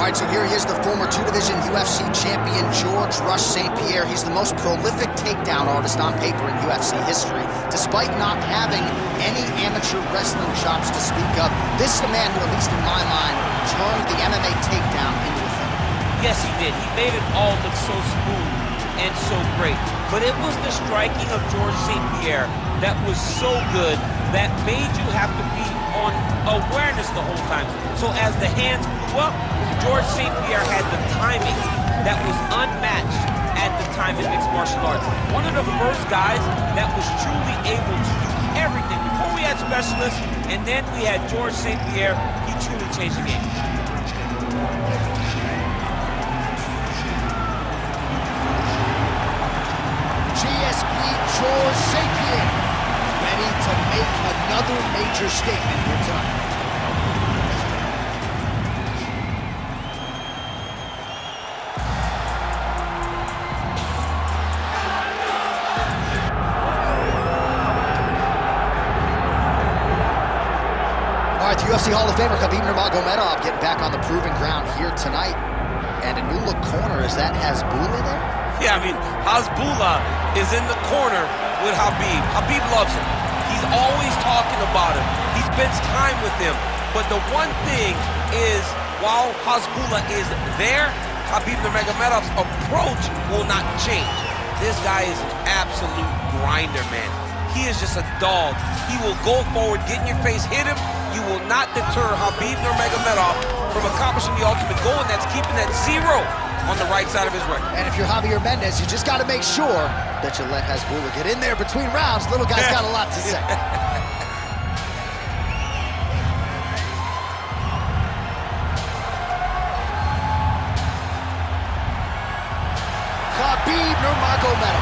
All right, so here he is, the former two-division UFC champion, George "Rush" St-Pierre. He's the most prolific takedown artist on paper in UFC history. Despite not having any amateur wrestling chops to speak of, this is the man who, at least in my mind, turned the MMA takedown into a thing. Yes, he did. He made it all look so smooth and so great. But it was the striking of George St-Pierre that was so good that made you have to be on awareness the whole time. So as the hands flew up, George St-Pierre had the timing that was unmatched at the time in mixed martial arts. One of the first guys that was truly able to do everything. Before we had specialists, and then we had George St-Pierre. He truly changed the game. GSP George St-Pierre, ready to make another major statement here tonight. All right, the UFC Hall of Famer Khabib Nurmagomedov getting back on the proving ground here tonight. And a new look corner, is that Hasbulla there? Yeah, I mean, Hasbulla is in the corner with Khabib. Khabib loves him. He's always talking about him. He spends time with him. But the one thing is, while Hasbulla is there, Khabib Nurmagomedov's approach will not change. This guy is an absolute grinder, man. He is just a dog. He will go forward, get in your face, hit him. You will not deter Khabib Nurmagomedov from accomplishing the ultimate goal, and that's keeping that 0 on the right side of his record. And if you're Javier Mendez, you just got to make sure that you let Hasbulla get in there between rounds. Little guy's got a lot to say. Khabib Nurmagomedov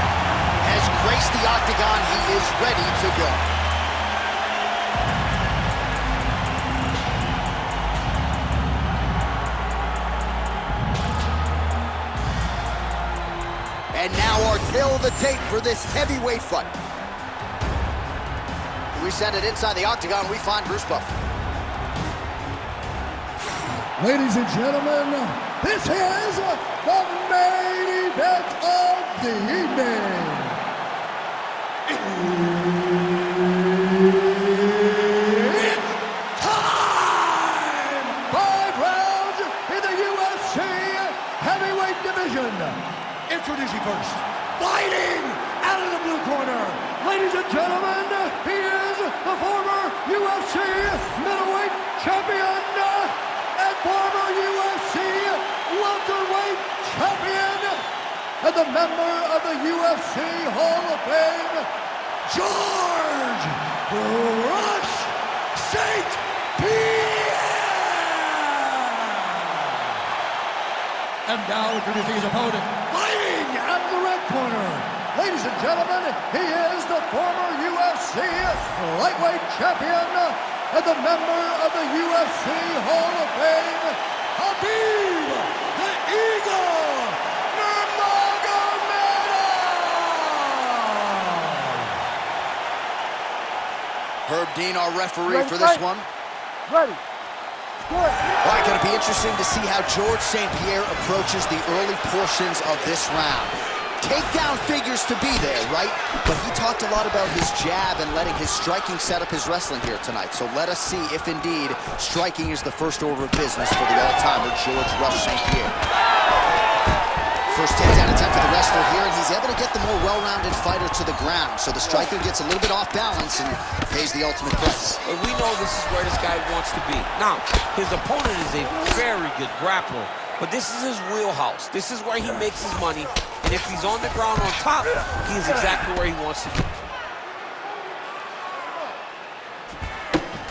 has graced the octagon. He is ready to go. And now our tale of the tape for this heavyweight fight. We send it inside the octagon, we find Bruce Buffer. Ladies and gentlemen, this is the main event of the evening. It's time! 5 rounds in the UFC heavyweight division. Introducing first, fighting out of the blue corner. Ladies and gentlemen, he is the former UFC middleweight champion and former UFC welterweight champion and the member of the UFC Hall of Fame, George "Rush" St-Pierre. And now introducing his opponent, fighting out of the red corner. Ladies and gentlemen, he is the former UFC Lightweight Champion and the member of the UFC Hall of Fame, Khabib the Eagle Nurmagomedov. Herb Dean, our referee for this one. Ready. All right, going to be interesting to see how George St-Pierre approaches the early portions of this round. Takedown figures to be there, right? But he talked a lot about his jab and letting his striking set up his wrestling here tonight. So let us see if indeed striking is the first order of business for the all-timer George "Rush" St-Pierre. First takedown attempt for the wrestler here, and he's able to get the more well-rounded fighter to the ground. So the striker gets a little bit off balance and pays the ultimate price. But we know this is where this guy wants to be. Now, his opponent is a very good grappler, but this is his wheelhouse. This is where he makes his money, and if he's on the ground on top, he is exactly where he wants to be.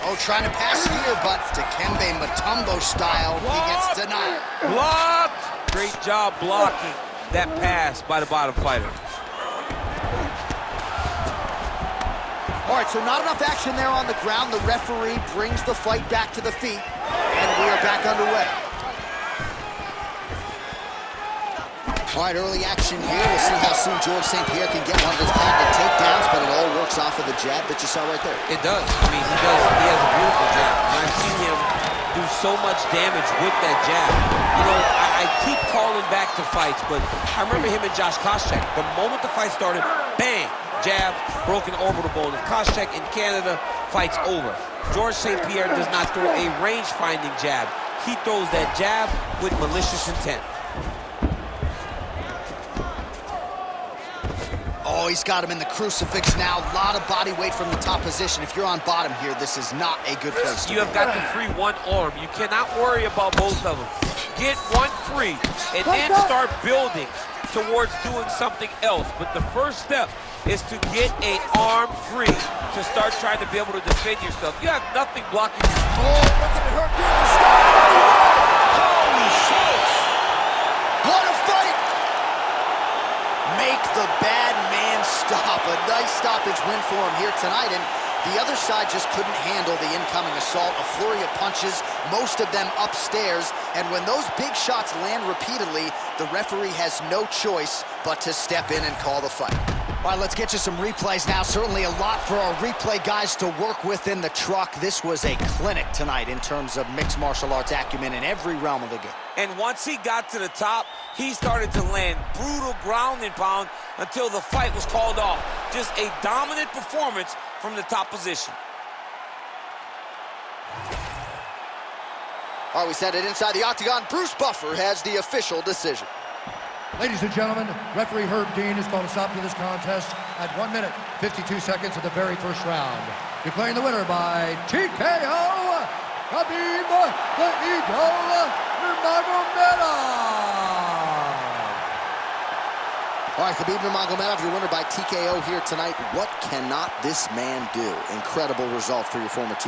Oh, trying to pass here, but Dikembe Mutombo style, he gets denied. Blocked! Great job blocking that pass by the bottom fighter. All right, so not enough action there on the ground. The referee brings the fight back to the feet, and we are back underway. All right, early action here. We'll see how soon George St-Pierre can get one of his patented takedowns, but it all works off of the jab that you saw right there. It does. I mean, he has a beautiful jab. And I've seen him do do so much damage with that jab. You know, I keep calling back to fights, but I remember him and Josh Koscheck. The moment the fight started, bang, jab, broken orbital bone. And Koscheck in Canada, fight's over. George St-Pierre does not throw a range-finding jab. He throws that jab with malicious intent. Oh, he's got him in the crucifix now. A lot of body weight from the top position. If you're on bottom here, this is not a good place to be. You have got to free one arm. You cannot worry about both of them. Get one free and then start building towards doing something else. But the first step is to get an arm free to start trying to be able to defend yourself. You have nothing blocking you. Oh, look at it hurt during the start. Holy smokes. What a fight. Make the bad man stop. A nice stoppage win for him here tonight. And the other side just couldn't handle the incoming assault. A flurry of punches, most of them upstairs. And when those big shots land repeatedly, the referee has no choice but to step in and call the fight. All right, let's get you some replays now. Certainly a lot for our replay guys to work with in the truck. This was a clinic tonight in terms of mixed martial arts acumen in every realm of the game. And once he got to the top, he started to land brutal ground and pound until the fight was called off. Just a dominant performance from the top position. All right, we send it inside the octagon. Bruce Buffer has the official decision. Ladies and gentlemen, referee Herb Dean has called a stop to this contest at 1 minute, 52 seconds of the very first round. Declaring the winner by TKO, Khabib the Eagle Nurmagomedov. All right, Khabib Nurmagomedov, your winner by TKO here tonight. What cannot this man do? Incredible result for your former team.